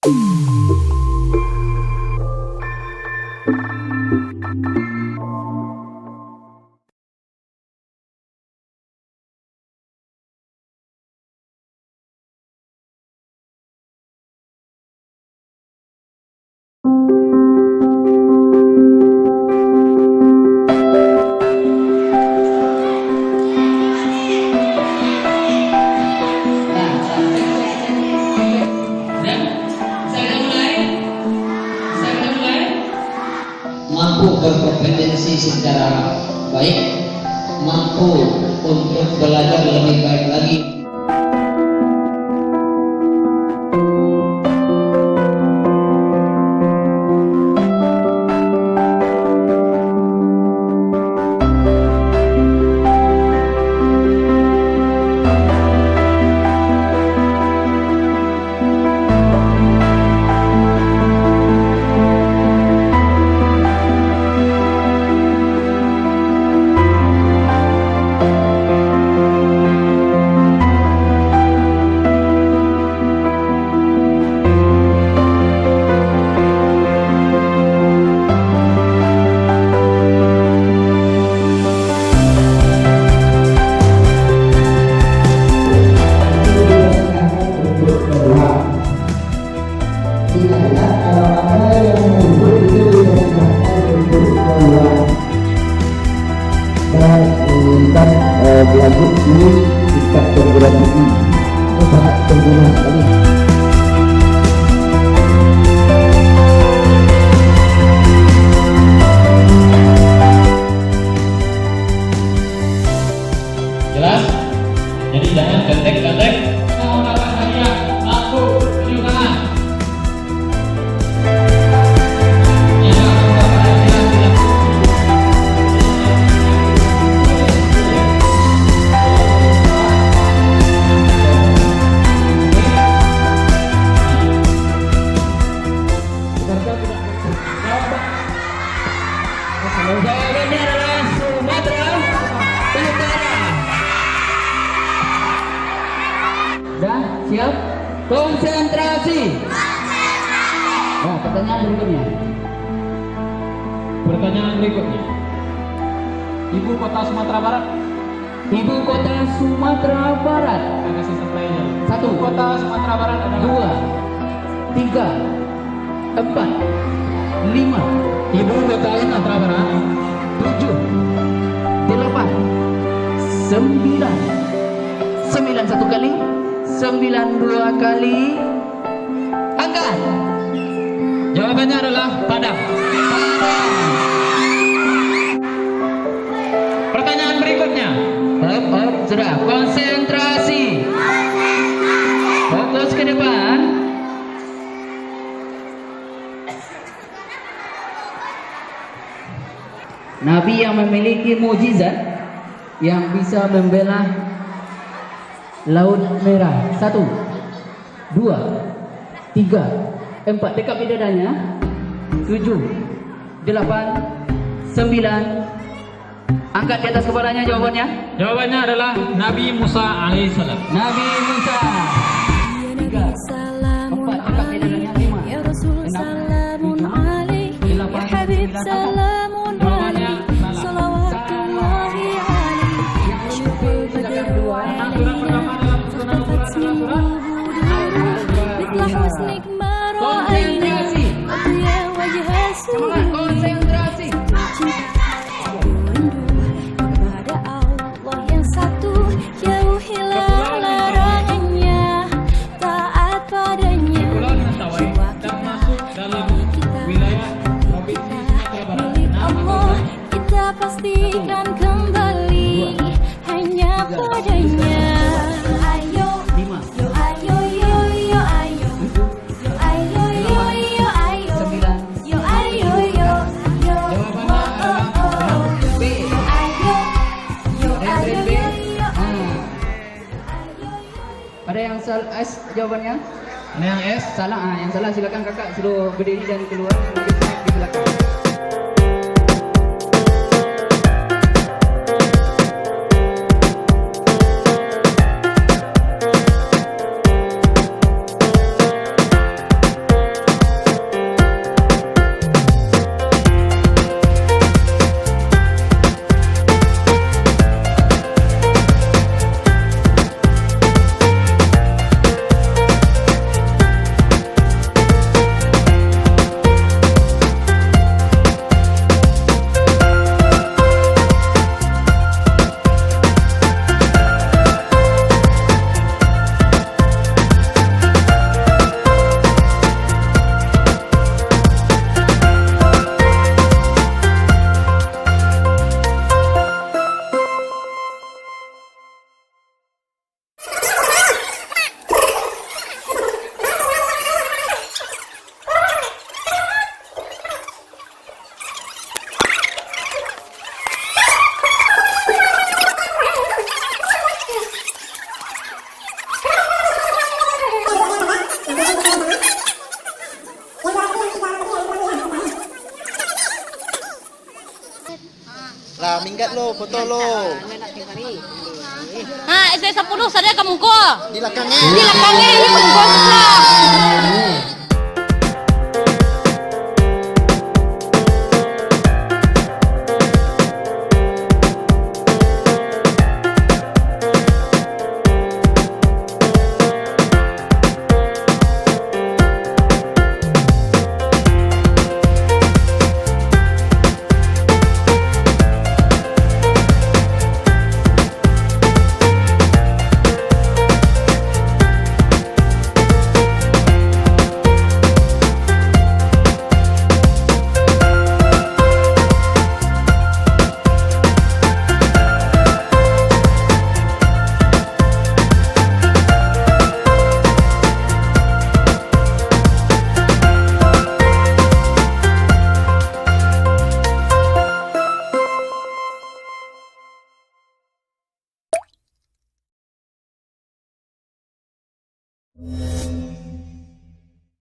Mampu berkompetensi secara baik, mampu untuk belajar lebih baik lagi. Dilanjut ini tingkat perguruan tinggi itu sangat pengguna sekali. Jelas? Jadi jangan gandek-gandek. Mau dapat hadiah, aku tunjuk tangan. Jawabannya adalah Sumatera Utara. Dah siap? Konsentrasi. Nah, pertanyaan berikutnya. Pertanyaan berikutnya. Ibu kota Sumatera Barat. Ibu kota Sumatera Barat. Kasih supply-nya. 1, Ibu kota Sumatera Barat adalah 2, 3, 4, 5. Ibu kota Sumatera Barat. 7, 8, 9. 9 satu kali, 9 dua kali. Angkat. Jawabannya adalah Padang. Pertanyaan berikutnya. Sudah, konsentrasi. Fokus ke depan. Nabi yang memiliki mukjizat yang bisa membelah Laut Merah. 1, 2, 3, 4. Dekat bidadanya. 7, 8, 9. Angkat di atas kepalanya jawabannya. Jawabannya adalah Nabi Musa alaihissalam. Nabi Musa. 3, 4. Dekat bidadanya. 5, 6, 7, 8, 9. Konsentrasi. Kepada Allah yang satu, jauhilah larangannya, taat padanya. Jiwa kita, diri kita, milik Allah, kita pastikan kembali hanya padanya. Ayo, yo ayo, yo yo ayo, yo ayo, yo yo ayo, yo ayo, yo yo, oh oh oh. Ayo, yo ayo, yo yo ayo. Ada yang salah S jawabannya? Ini yang S. Salah. Yang salah silakan kakak suruh berdiri dan keluar di belakang. minggat lo, foto lo. Ha, SD 10 sadaya kamu ko. Di belakangnya. Di belakangnya ini pembuat lah.